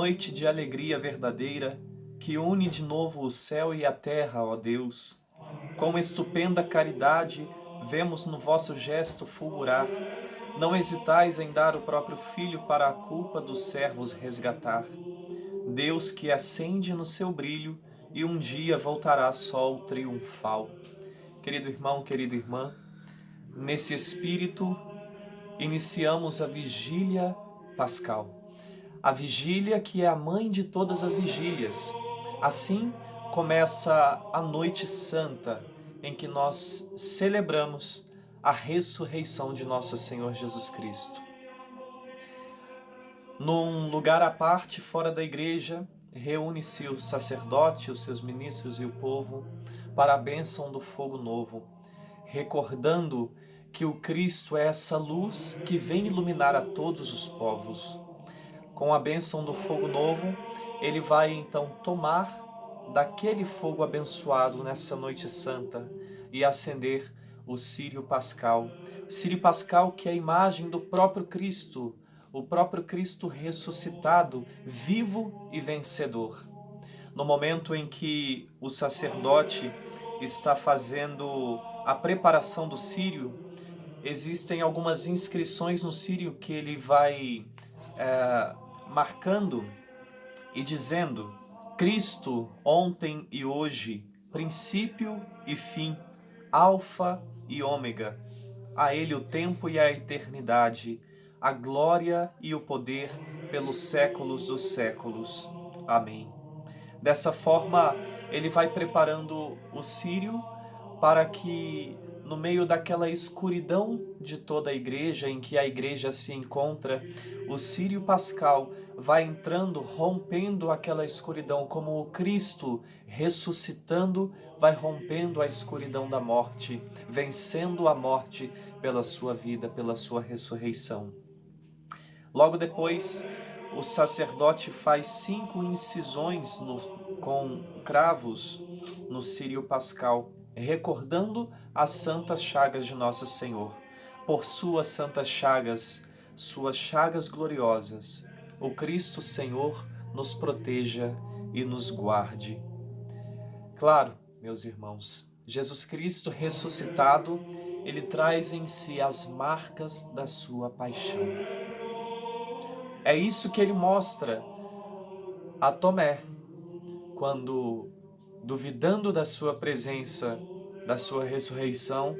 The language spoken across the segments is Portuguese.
noite de alegria verdadeira, que une de novo o céu e a terra, ó Deus. Com estupenda caridade, vemos no vosso gesto fulgurar. Não hesitais em dar o próprio Filho para a culpa dos servos resgatar. Deus que acende no seu brilho e um dia voltará sol triunfal. Querido irmão, querida irmã, nesse espírito iniciamos a vigília pascal. A vigília que é a mãe de todas as vigílias. Assim começa a Noite Santa, em que nós celebramos a ressurreição de nosso Senhor Jesus Cristo. Num lugar à parte, fora da igreja, reúne-se o sacerdote, os seus ministros e o povo para a bênção do fogo novo, recordando que o Cristo é essa luz que vem iluminar a todos os povos. Com a bênção do fogo novo, ele vai então tomar daquele fogo abençoado nessa noite santa e acender o círio pascal. Círio pascal que é a imagem do próprio Cristo, o próprio Cristo ressuscitado, vivo e vencedor. No momento em que o sacerdote está fazendo a preparação do círio, existem algumas inscrições no círio que ele vai marcando e dizendo: Cristo ontem e hoje, princípio e fim, alfa e ômega. A ele o tempo e a eternidade, a glória e o poder pelos séculos dos séculos. Amém. Dessa forma, ele vai preparando o círio para que, no meio daquela escuridão de toda a igreja, em que a igreja se encontra, o círio pascal vai entrando, rompendo aquela escuridão, como o Cristo ressuscitando, vai rompendo a escuridão da morte, vencendo a morte pela sua vida, pela sua ressurreição. Logo depois, o sacerdote faz 5 incisões com cravos no círio pascal, recordando as santas chagas de Nosso Senhor. Por suas santas chagas gloriosas, o Cristo Senhor nos proteja e nos guarde. Claro, meus irmãos, Jesus Cristo ressuscitado, ele traz em si as marcas da sua paixão. É isso que ele mostra a Tomé, quando, duvidando da sua presença, da sua ressurreição,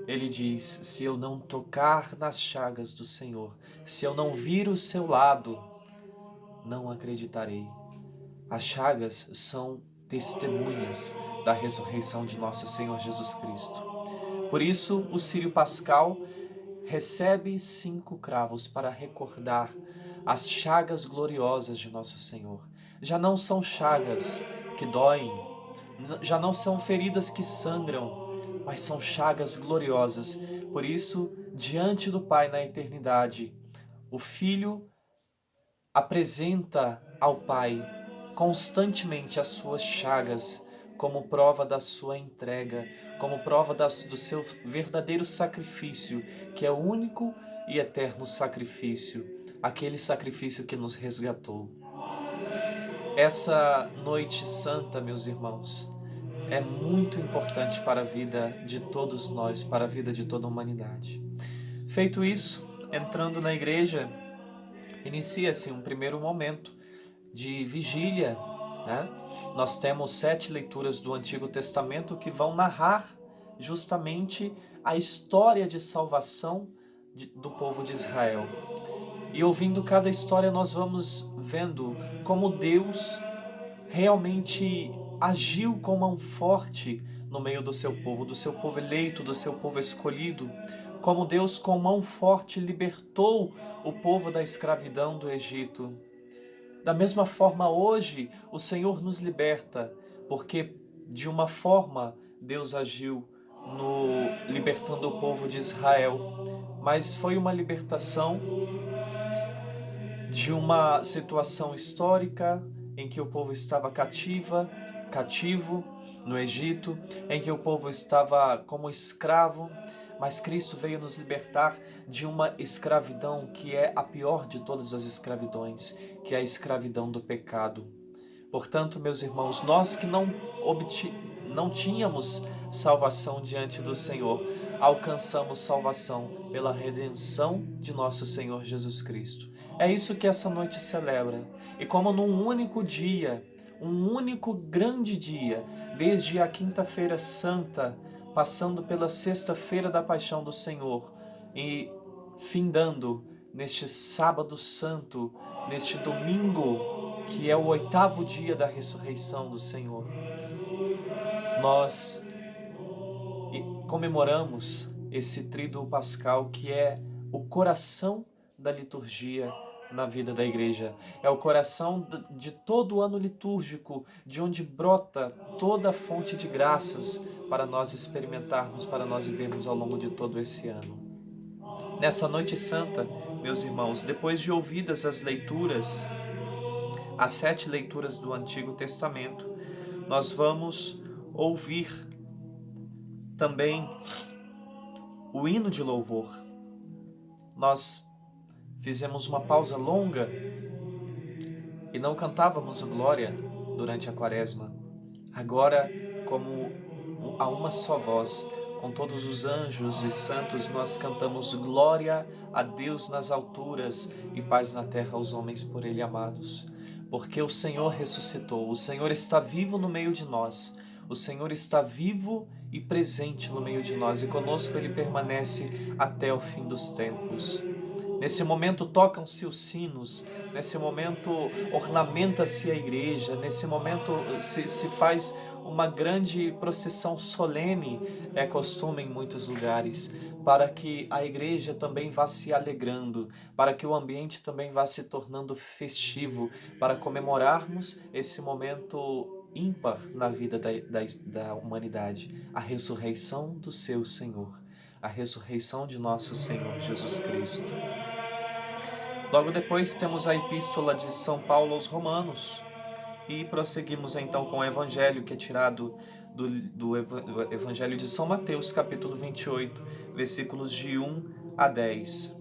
ele diz: se eu não tocar nas chagas do Senhor, se eu não vir o seu lado, não acreditarei. As chagas são testemunhas da ressurreição de nosso Senhor Jesus Cristo. Por isso, o círio pascal recebe 5 cravos para recordar as chagas gloriosas de nosso Senhor. Já não são chagas que doem, já não são feridas que sangram, mas são chagas gloriosas. Por isso, diante do Pai na eternidade, o Filho apresenta ao Pai constantemente as suas chagas como prova da sua entrega, como prova do seu verdadeiro sacrifício, que é o único e eterno sacrifício, aquele sacrifício que nos resgatou. Essa noite santa, meus irmãos, é muito importante para a vida de todos nós, para a vida de toda a humanidade. Feito isso, entrando na igreja, inicia-se um primeiro momento de vigília, né? Nós temos 7 leituras do Antigo Testamento que vão narrar justamente a história de salvação do povo de Israel. E ouvindo cada história, nós vamos vendo como Deus realmente agiu com mão forte no meio do seu povo eleito, do seu povo escolhido. Como Deus com mão forte libertou o povo da escravidão do Egito. Da mesma forma, hoje, o Senhor nos liberta, porque de uma forma Deus agiu libertando o povo de Israel, mas foi uma libertação de uma situação histórica em que o povo estava cativo no Egito, em que o povo estava como escravo, mas Cristo veio nos libertar de uma escravidão que é a pior de todas as escravidões, que é a escravidão do pecado. Portanto, meus irmãos, nós que não tínhamos salvação diante do Senhor, alcançamos salvação pela redenção de nosso Senhor Jesus Cristo. É isso que essa noite celebra. E como num único dia, um único grande dia, desde a quinta-feira santa, passando pela sexta-feira da paixão do Senhor e findando neste sábado santo, neste domingo, que é o 8º dia da ressurreição do Senhor, nós comemoramos esse tríduo pascal, que é o coração da liturgia na vida da igreja. É o coração de todo o ano litúrgico, de onde brota toda a fonte de graças para nós experimentarmos, para nós vivermos ao longo de todo esse ano. Nessa noite santa, meus irmãos, depois de ouvidas as leituras, as 7 leituras do Antigo Testamento, nós vamos ouvir também o hino de louvor. Nós fizemos uma pausa longa e não cantávamos o Glória durante a Quaresma. Agora, como a uma só voz, com todos os anjos e santos, nós cantamos Glória a Deus nas alturas e paz na terra aos homens por Ele amados. Porque o Senhor ressuscitou, o Senhor está vivo no meio de nós, o Senhor está vivo e presente no meio de nós, e conosco Ele permanece até o fim dos tempos. Nesse momento tocam-se os sinos, nesse momento ornamenta-se a igreja, nesse momento se faz uma grande procissão solene, é costume em muitos lugares, para que a igreja também vá se alegrando, para que o ambiente também vá se tornando festivo, para comemorarmos esse momento ímpar na vida da humanidade, a ressurreição do seu Senhor, a ressurreição de nosso Senhor Jesus Cristo. Logo depois temos a Epístola de São Paulo aos Romanos e prosseguimos então com o Evangelho, que é tirado do Evangelho de São Mateus, capítulo 28, versículos de 1 a 10.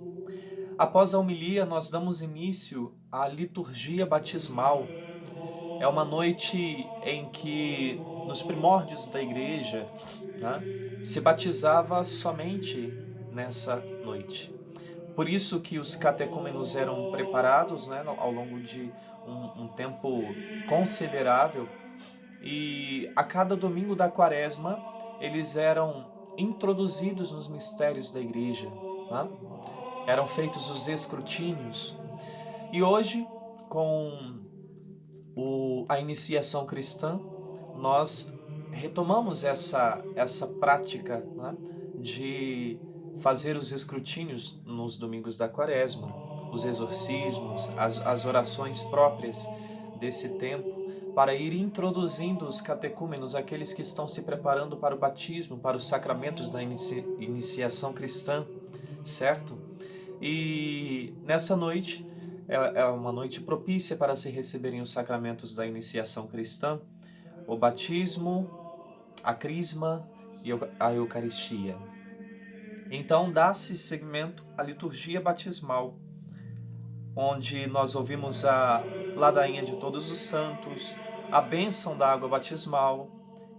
Após a homilia, nós damos início à liturgia batismal. É uma noite em que, nos primórdios da igreja, se batizava somente nessa noite. Por isso que os catecúmenos eram preparados ao longo de um tempo considerável, e a cada domingo da Quaresma eles eram introduzidos nos mistérios da igreja, eram feitos os escrutínios. E hoje, com a iniciação cristã, nós retomamos essa prática de fazer os escrutínios nos domingos da Quaresma, os exorcismos, as orações próprias desse tempo, para ir introduzindo os catecúmenos, aqueles que estão se preparando para o batismo, para os sacramentos da iniciação cristã, certo? E nessa noite, é uma noite propícia para se receberem os sacramentos da iniciação cristã, o batismo, a crisma e a Eucaristia. Então dá-se seguimento à liturgia batismal, onde nós ouvimos a ladainha de todos os santos, a bênção da água batismal,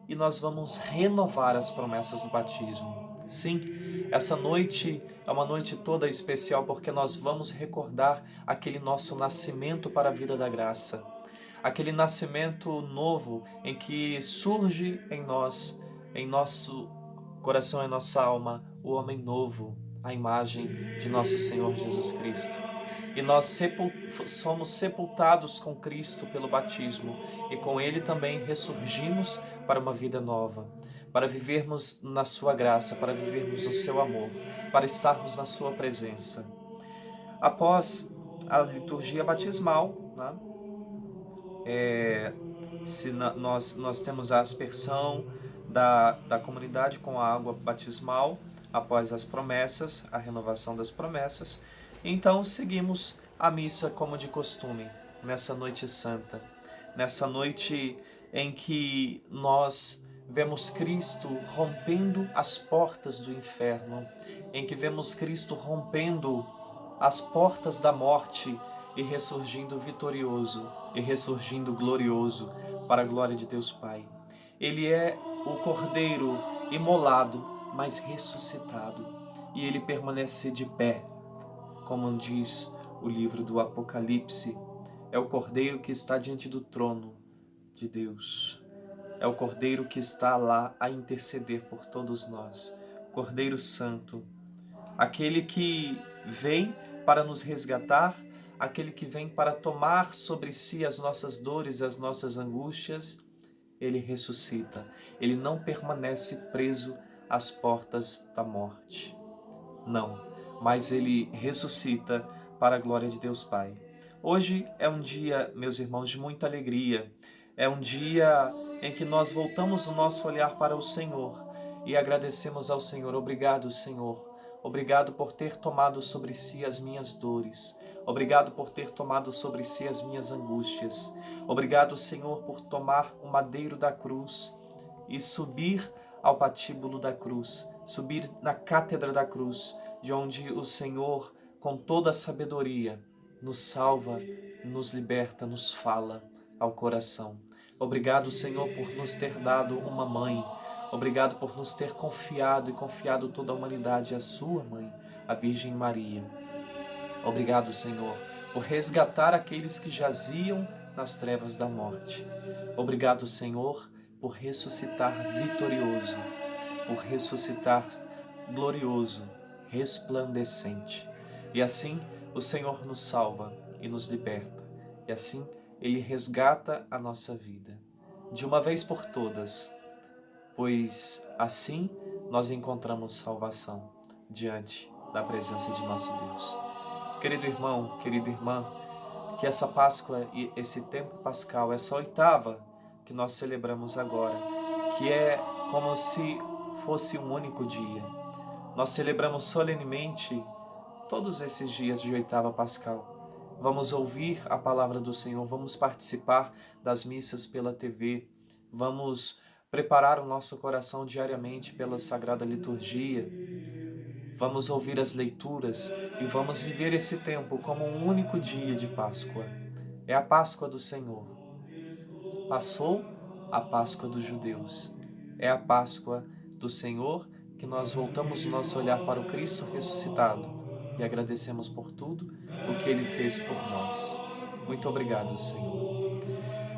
e nós vamos renovar as promessas do batismo. Sim, essa noite é uma noite toda especial, porque nós vamos recordar aquele nosso nascimento para a vida da graça, aquele nascimento novo em que surge em nós, em nosso coração, em nossa alma, o homem novo, a imagem de nosso Senhor Jesus Cristo. E nós somos sepultados com Cristo pelo batismo, e com Ele também ressurgimos para uma vida nova, para vivermos na sua graça, para vivermos no seu amor, para estarmos na sua presença. Após a liturgia batismal, nós temos a aspersão da comunidade com a água batismal, após as promessas, a renovação das promessas. Então seguimos a missa como de costume, nessa noite santa, nessa noite em que nós vemos Cristo rompendo as portas do inferno, em que vemos Cristo rompendo as portas da morte e ressurgindo vitorioso e ressurgindo glorioso para a glória de Deus Pai. Ele é o Cordeiro imolado, mas ressuscitado, e ele permanece de pé, como diz o livro do Apocalipse. É o Cordeiro que está diante do trono de Deus. É o Cordeiro que está lá a interceder por todos nós. Cordeiro Santo, aquele que vem para nos resgatar, aquele que vem para tomar sobre si as nossas dores, as nossas angústias. Ele ressuscita, ele não permanece preso às portas da morte. Não, mas ele ressuscita para a glória de Deus Pai. Hoje é um dia, meus irmãos, de muita alegria. É um dia em que nós voltamos o nosso olhar para o Senhor e agradecemos ao Senhor. Obrigado, Senhor. Obrigado por ter tomado sobre si as minhas dores. Obrigado por ter tomado sobre si as minhas angústias. Obrigado, Senhor, por tomar o madeiro da cruz e subir ao patíbulo da cruz, subir na cátedra da cruz, de onde o Senhor, com toda a sabedoria, nos salva, nos liberta, nos fala ao coração. Obrigado, Senhor, por nos ter dado uma mãe. Obrigado por nos ter confiado e confiado toda a humanidade à sua mãe, a Virgem Maria. Obrigado, Senhor, por resgatar aqueles que jaziam nas trevas da morte. Obrigado, Senhor, por ressuscitar vitorioso, por ressuscitar glorioso, resplandecente. E assim o Senhor nos salva e nos liberta. E assim Ele resgata a nossa vida, de uma vez por todas, pois assim nós encontramos salvação diante da presença de nosso Deus. Querido irmão, querida irmã, que essa Páscoa e esse tempo pascal, essa oitava que nós celebramos agora, que é como se fosse um único dia. Nós celebramos solenemente todos esses dias de oitava pascal. Vamos ouvir a palavra do Senhor, vamos participar das missas pela TV, vamos preparar o nosso coração diariamente pela Sagrada Liturgia, vamos ouvir as leituras e vamos viver esse tempo como um único dia de Páscoa. É a Páscoa do Senhor. Passou a Páscoa dos judeus. É a Páscoa do Senhor que nós voltamos o nosso olhar para o Cristo ressuscitado e agradecemos por tudo o que Ele fez por nós. Muito obrigado, Senhor.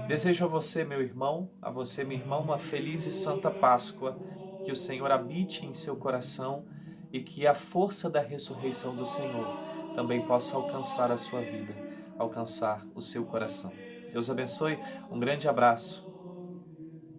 Desejo a você, meu irmão, a você, minha irmã, uma feliz e santa Páscoa, que o Senhor habite em seu coração e que a força da ressurreição do Senhor também possa alcançar a sua vida, alcançar o seu coração. Deus abençoe, um grande abraço.